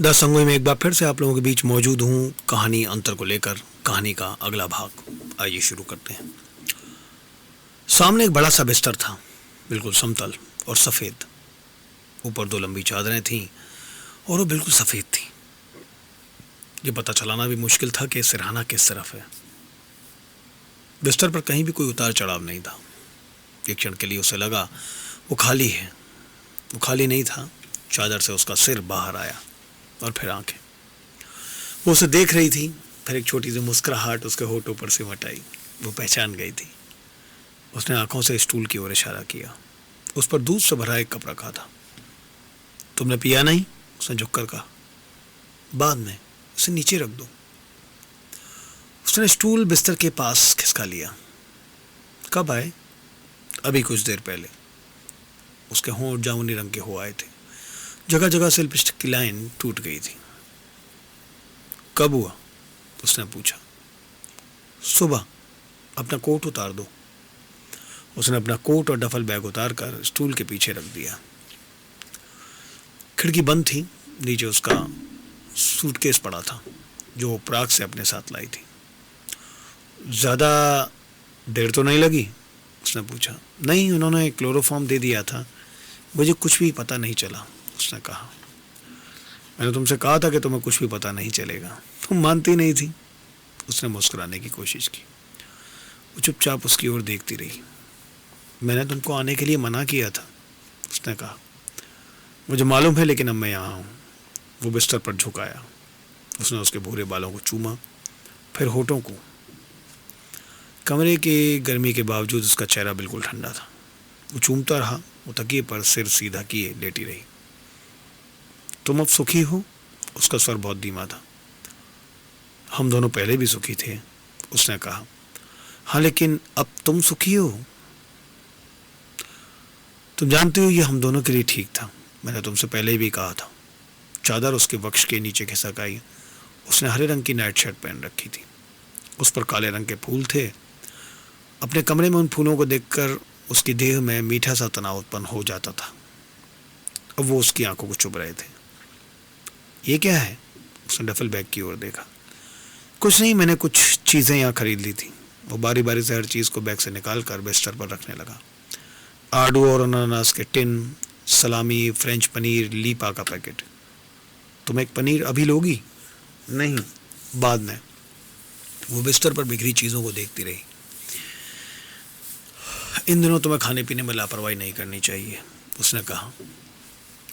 The संगोई में एक बार फिर से आप लोगों के बीच मौजूद हूँ कहानी अंतर को लेकर। कहानी का अगला भाग आइए शुरू करते हैं। सामने एक बड़ा सा बिस्तर था, बिल्कुल समतल और सफ़ेद। ऊपर दो लंबी चादरें थीं और वो बिल्कुल सफ़ेद थी। ये पता चलाना भी मुश्किल था कि सिरहाना किस तरफ है। बिस्तर पर कहीं भी कोई उतार चढ़ाव नहीं था। एक क्षण के लिए उसे लगा वो खाली है। वो खाली नहीं था। चादर से उसका सिर बाहर आया और फिर आंखें। वो उसे देख रही थी। फिर एक छोटी सी मुस्कुराहट उसके होठों पर सिमट आई। वो पहचान गई थी। उसने आंखों से स्टूल की ओर इशारा किया। उस पर दूध से भरा एक कप रखा था। तुमने पिया नहीं? उसने झुककर कहा। बाद में, उसे नीचे रख दो। उसने स्टूल बिस्तर के पास खिसका लिया। कब आए? अभी कुछ देर पहले। उसके होंठ जामुनी रंग के हो आए थे। जगह जगह से लिपस्टिक की लाइन टूट गई थी। कब हुआ? उसने पूछा। सुबह। अपना कोट उतार दो। उसने अपना कोट और डफल बैग उतार कर स्टूल के पीछे रख दिया। खिड़की बंद थी। नीचे उसका सूटकेस पड़ा था जो वो प्राग से अपने साथ लाई थी। ज़्यादा देर तो नहीं लगी? उसने पूछा। नहीं, उन्होंने क्लोरोफॉर्म दे दिया था। मुझे कुछ भी पता नहीं चला, उसने कहा। मैंने तुमसे कहा था कि तुम्हें कुछ भी पता नहीं चलेगा। तुम मानती नहीं थी। उसने मुस्कुराने की कोशिश की। वो चुपचाप उसकी ओर देखती रही। मैंने तुमको आने के लिए मना किया था, उसने कहा। मुझे मालूम है, लेकिन अब मैं यहाँ हूँ। वो बिस्तर पर झुकाया। उसने उसके भूरे बालों को चूमा, फिर होठों को। कमरे की गर्मी के बावजूद उसका चेहरा बिल्कुल ठंडा था। वो चूमता रहा। वो तकिए पर सिर सीधा किए लेटी रही। तुम अब सुखी हो? उसका स्वर बहुत धीमा था। हम दोनों पहले भी सुखी थे, उसने कहा। हाँ, लेकिन अब तुम सुखी हो? तुम जानते हो ये हम दोनों के लिए ठीक था। मैंने तुमसे पहले भी कहा था। चादर उसके वक्ष के नीचे खिसक आई। उसने हरे रंग की नाइट शर्ट पहन रखी थी। उस पर काले रंग के फूल थे। अपने कमरे में उन फूलों को देखकर उसकी देह में मीठा सा तनाव उत्पन्न हो जाता था। अब वो उसकी आंखों को चुभ रहे थे। ये क्या है? उसने डफल बैग की ओर देखा। कुछ नहीं, मैंने कुछ चीज़ें यहाँ खरीद ली थी। वो बारी बारी से हर चीज़ को बैग से निकाल कर बिस्तर पर रखने लगा। आड़ू और अनानास के टिन, सलामी, फ्रेंच पनीर, लीपा का पैकेट। तुम एक पनीर अभी लोगी? नहीं, बाद में। वो बिस्तर पर बिखरी चीज़ों को देखती रही। इन दिनों तुम्हें खाने पीने में लापरवाही नहीं करनी चाहिए, उसने कहा।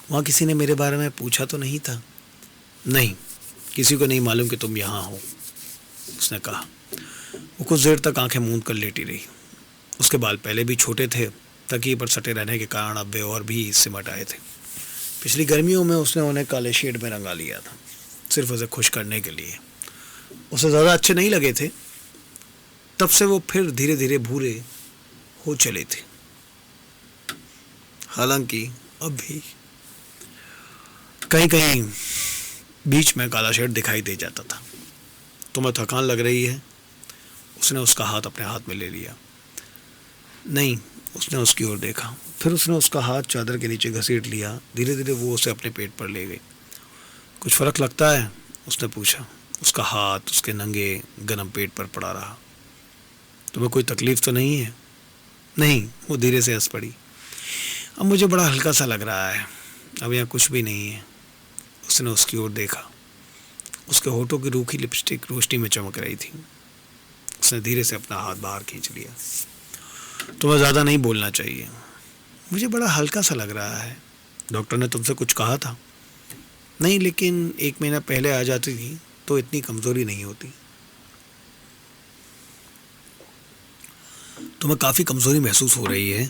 वहाँ किसी ने मेरे बारे में पूछा तो नहीं था? नहीं, किसी को नहीं मालूम कि तुम यहाँ हो, उसने कहा। वो कुछ देर तक आंखें मूंद कर लेटी रही। उसके बाल पहले भी छोटे थे। तकिए पर सटे रहने के कारण अब वे और भी सिमट आए थे। पिछली गर्मियों में उसने उन्हें काले शेड में रंगा लिया था, सिर्फ उसे खुश करने के लिए। उसे ज़्यादा अच्छे नहीं लगे थे। तब से वो फिर धीरे धीरे भूरे हो चले थे। हालांकि अब भी कहीं कहीं बीच में काला शेड दिखाई दे जाता था। तुम्हें थकान लग रही है? उसने उसका हाथ अपने हाथ में ले लिया। नहीं, उसने उसकी ओर देखा। फिर उसने उसका हाथ चादर के नीचे घसीट लिया। धीरे धीरे वो उसे अपने पेट पर ले गई। कुछ फ़र्क लगता है? उसने पूछा। उसका हाथ उसके नंगे गर्म पेट पर पड़ा रहा। तुम्हें कोई तकलीफ़ तो नहीं है? नहीं, वो धीरे से हंस पड़ी। अब मुझे बड़ा हल्का सा लग रहा है। अब यहाँ कुछ भी नहीं है। उसने उसकी ओर देखा। उसके होठों की रूखी लिपस्टिक रोशनी में चमक रही थी। उसने धीरे से अपना हाथ बाहर खींच लिया। तुम्हें ज़्यादा नहीं बोलना चाहिए। मुझे बड़ा हल्का सा लग रहा है। डॉक्टर ने तुमसे कुछ कहा था? नहीं, लेकिन 1 महीना पहले आ जाती थी तो इतनी कमज़ोरी नहीं होती। तुम्हें काफ़ी कमज़ोरी महसूस हो रही है?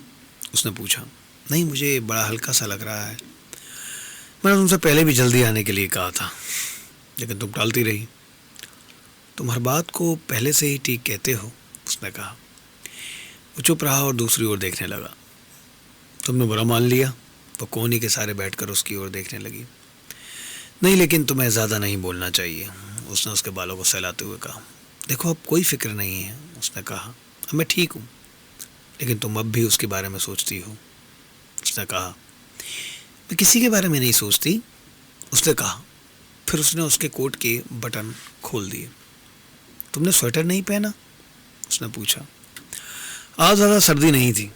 उसने पूछा। नहीं, मुझे बड़ा हल्का सा लग रहा है। मैंने तुमसे पहले भी जल्दी आने के लिए कहा था, लेकिन तुम टालती रही। तुम हर बात को पहले से ही ठीक कहते हो, उसने कहा। वो चुप रहा और दूसरी ओर देखने लगा। तुमने बुरा मान लिया? वो कोहनी के सारे बैठकर उसकी ओर देखने लगी। नहीं, लेकिन तुम्हें ज़्यादा नहीं बोलना चाहिए, उसने उसके बालों को सहलाते हुए कहा। देखो, अब कोई फिक्र नहीं है, उसने कहा। अब मैं ठीक हूँ। लेकिन तुम अब भी उसके बारे में सोचती हो, उसने कहा। मैं किसी के बारे में नहीं सोचती, उसने कहा। फिर उसने उसके कोट के बटन खोल दिए। तुमने स्वेटर नहीं पहना? उसने पूछा। आज ज़्यादा सर्दी नहीं थी,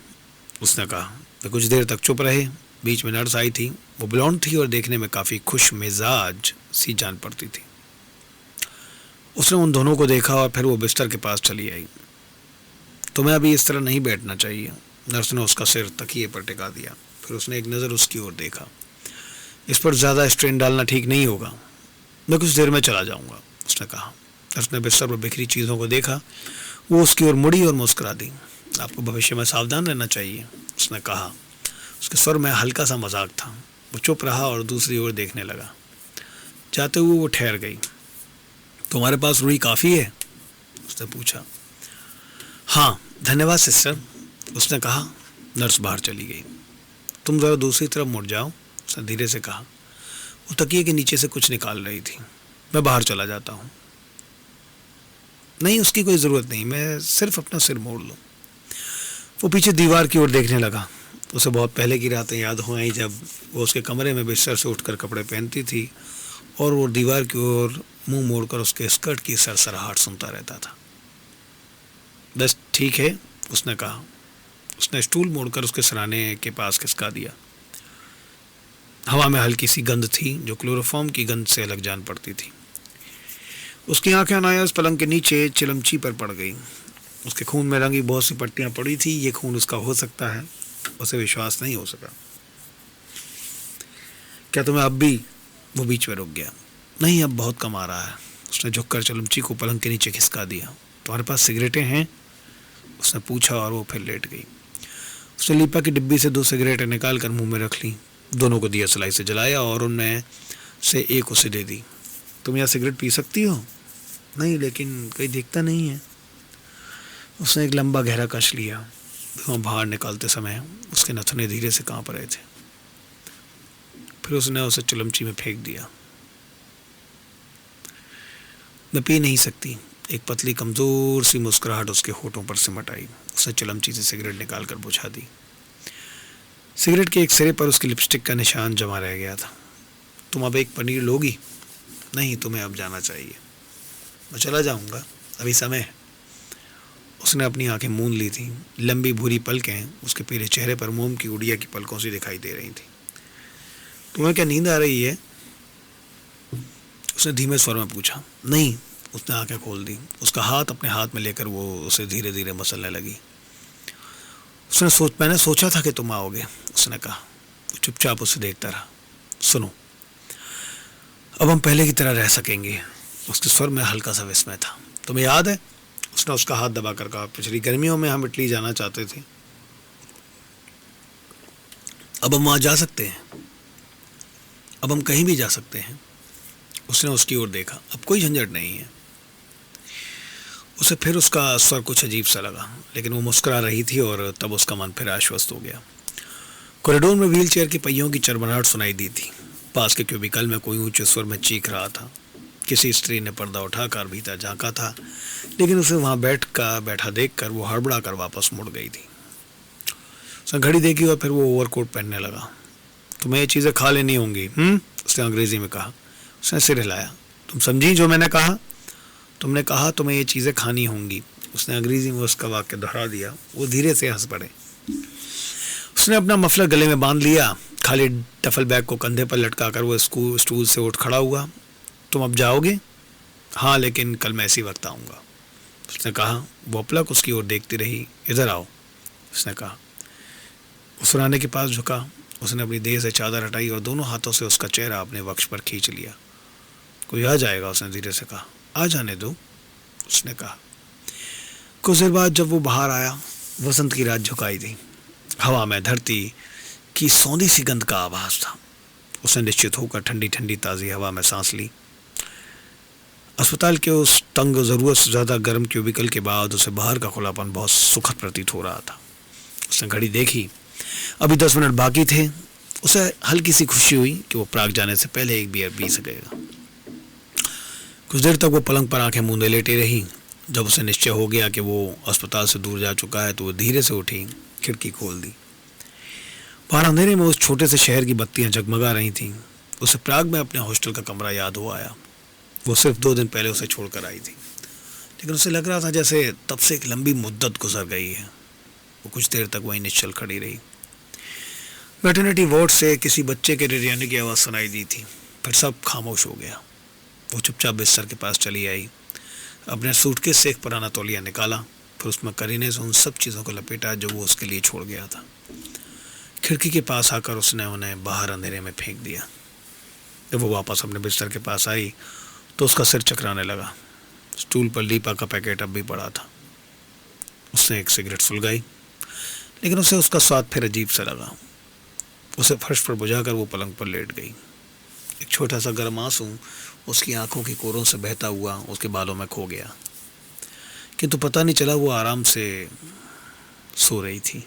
उसने कहा। वे कुछ देर तक चुप रहे। बीच में नर्स आई थी। वो ब्लॉन्ड थी और देखने में काफ़ी खुश मिजाज सी जान पड़ती थी। उसने उन दोनों को देखा और फिर वो बिस्तर के पास चली आई। तुम्हें अभी इस तरह नहीं बैठना चाहिए। नर्स ने उसका सिर तकिए पर टिका दिया। फिर उसने एक नज़र उसकी ओर देखा। इस पर ज़्यादा स्ट्रेन डालना ठीक नहीं होगा, मैं कुछ देर में चला जाऊंगा, उसने कहा। नर्स ने बिस्तर पर बिखरी चीज़ों को देखा। वो उसकी ओर मुड़ी और मुस्कुरा दी। आपको भविष्य में सावधान रहना चाहिए, उसने कहा। उसके स्वर में हल्का सा मजाक था। वो चुप रहा और दूसरी ओर देखने लगा। जाते हुए वो ठहर गई। तुम्हारे पास रुई काफ़ी है? उसने पूछा। हाँ धन्यवाद सिस्टर, उसने कहा। नर्स बाहर चली गई। तुम ज़रा दूसरी तरफ मुड़ जाओ, उसने धीरे से कहा। वो तकिए के नीचे से कुछ निकाल रही थी। मैं बाहर चला जाता हूँ। नहीं, उसकी कोई ज़रूरत नहीं, मैं सिर्फ अपना सिर मोड़ लूँ। वो पीछे दीवार की ओर देखने लगा। उसे बहुत पहले की रातें याद हो आई जब वो उसके कमरे में बिस्तर से उठकर कपड़े पहनती थी और वो दीवार की ओर मुंह मोड़कर उसके स्कर्ट की सरसराहट सुनता रहता था। बस ठीक है, उसने कहा। उसने स्टूल मोड़कर उसके सराहने के पास खिसका दिया। हवा में हल्की सी गंध थी जो क्लोरोफॉर्म की गंध से अलग जान पड़ती थी। उसकी आंखें अनायास पलंग के नीचे चिलमची पर पड़ गई। उसके खून में रंगी बहुत सी पट्टियां पड़ी थी। ये खून उसका हो सकता है? उसे विश्वास नहीं हो सका। क्या तुम्हें अब भी? वो बीच में रुक गया। नहीं, अब बहुत कम आ रहा है। उसने झुककर चिलमची को पलंग के नीचे खिसका दिया। तुम्हारे पास सिगरेटें हैं? उसने पूछा और वो फिर लेट गई। उसने लीपा की डिब्बी से 2 सिगरेटें निकाल कर मुंह में रख ली। दोनों को दिया सलाई से जलाया और उनमें से एक उसे दे दी। तुम यहाँ सिगरेट पी सकती हो? नहीं, लेकिन कोई देखता नहीं है। उसने एक लंबा गहरा कश लिया। धुआं बाहर निकालते समय उसके नथुने धीरे से कांप रहे थे। फिर उसने उसे चिलमची में फेंक दिया। मैं पी नहीं सकती। एक पतली कमजोर सी मुस्कुराहट उसके होठों पर सिमट आई। उसने चिलमची से सिगरेट निकाल कर बुझा दी। सिगरेट के एक सिरे पर उसकी लिपस्टिक का निशान जमा रह गया था। तुम अब एक पनीर लोगी? नहीं, तुम्हें अब जाना चाहिए। मैं चला जाऊंगा, अभी समय है। उसने अपनी आंखें मूंद ली थी। लंबी भूरी पलकें उसके पीले चेहरे पर मोम की उड़िया की पलकों से दिखाई दे रही थी। तुम्हें क्या नींद आ रही है? उसने धीमे स्वर में पूछा। नहीं, उसने आंखें खोल दी। उसका हाथ अपने हाथ में लेकर वो उसे धीरे धीरे मसलने लगी। मैंने सोचा था कि तुम आओगे, उसने कहा। वो चुपचाप उसे देखता रहा। सुनो, अब हम पहले की तरह रह सकेंगे। उसके स्वर में हल्का सा विस्मय था। तुम्हें याद है? उसने उसका हाथ दबाकर कहा। पिछली गर्मियों में हम इटली जाना चाहते थे। अब हम वहां जा सकते हैं। अब हम कहीं भी जा सकते हैं। उसने उसकी ओर देखा। अब कोई झंझट नहीं है। उसे फिर उसका स्वर कुछ अजीब सा लगा, लेकिन वो मुस्कुरा रही थी और तब उसका मन फिर आश्वस्त हो गया। कॉरिडोर में व्हीलचेयर के पहियों की चरमराहट सुनाई दी थी। पास के क्यूबिकल में कोई ऊंचे स्वर में चीख रहा था। किसी स्त्री ने पर्दा उठाकर भीतर झांका था, लेकिन उसे वहां बैठा देखकर वो हड़बड़ा कर वापस मुड़ गई थी। उसने घड़ी देखी और फिर वो ओवरकोट पहनने लगा। तुम्हें ये चीज़ें खा लेनी होंगी, उसने अंग्रेजी में कहा। उसने सिर हिलाया। तुम समझी जो मैंने कहा? तुमने कहा तुम्हें ये चीज़ें खानी होंगी। उसने अंग्रेजी में उसका वाक्य दोहरा दिया। वो धीरे से हंस पड़े। उसने अपना मफलर गले में बांध लिया। खाली टफल बैग को कंधे पर लटकाकर वो स्टूल से उठ खड़ा हुआ। तुम अब जाओगे? हाँ, लेकिन कल मैं इसी वक्त आऊँगा, उसने कहा। वो अपलक उसकी ओर देखती रही। इधर आओ, उसने कहा। उस सुराने के पास झुका। उसने अपनी देह से चादर हटाई और दोनों हाथों से उसका चेहरा अपने वक्ष पर खींच लिया। कोई आ जाएगा, उसने धीरे से कहा। आ जाने दो, उसने कहा। कुछ देर बाद जब वो बाहर आया, वसंत की रात झुकाई थी। हवा में धरती की सौंधी सी गंध का आभास था। उसने निश्चित होकर ठंडी ठंडी ताज़ी हवा में सांस ली। अस्पताल के उस तंग ज़रूरत से ज़्यादा गर्म क्यूबिकल के बाद उसे बाहर का खुलापन बहुत सुखद प्रतीत हो रहा था। उसने घड़ी देखी। अभी 10 मिनट बाकी थे। उसे हल्की सी खुशी हुई कि वो प्राग जाने से पहले एक बियर पी सकेगा। कुछ देर तक वो पलंग पर आंखें मूंदे लेटी रही। जब उसे निश्चय हो गया कि वो अस्पताल से दूर जा चुका है तो वो धीरे से उठी, खिड़की खोल दी। बाहर अंधेरे में उस छोटे से शहर की बत्तियां जगमगा रही थीं। उसे प्राग में अपने हॉस्टल का कमरा याद हो आया। वो सिर्फ 2 दिन पहले उसे छोड़कर आई थी, लेकिन उसे लग रहा था जैसे तब से एक लंबी मुद्दत गुजर गई है। वो कुछ देर तक वहीं निश्चल खड़ी रही। वेटरनिटी वार्ड से किसी बच्चे के रिरियाने की आवाज़ सुनाई दी थी। फिर सब खामोश हो गया। वो चुपचाप बिस्तर के पास चली आई, अपने सूटकेस से एक पुराना तौलिया निकाला, फिर उसमें करीने से उन सब चीज़ों को लपेटा जो वो उसके लिए छोड़ गया था। खिड़की के पास आकर उसने उन्हें बाहर अंधेरे में फेंक दिया। जब वो वापस अपने बिस्तर के पास आई तो उसका सिर चकराने लगा। स्टूल पर लीपा का पैकेट अब भी पड़ा था। उसने एक सिगरेट सुलगाई, लेकिन उसे उसका स्वाद फिर अजीब सा लगा। उसे फर्श पर बुझाकर वो पलंग पर लेट गई। एक छोटा सा गर्म आंसू उसकी आंखों की कोरों से बहता हुआ उसके बालों में खो गया, किंतु पता नहीं चला वो आराम से सो रही थी।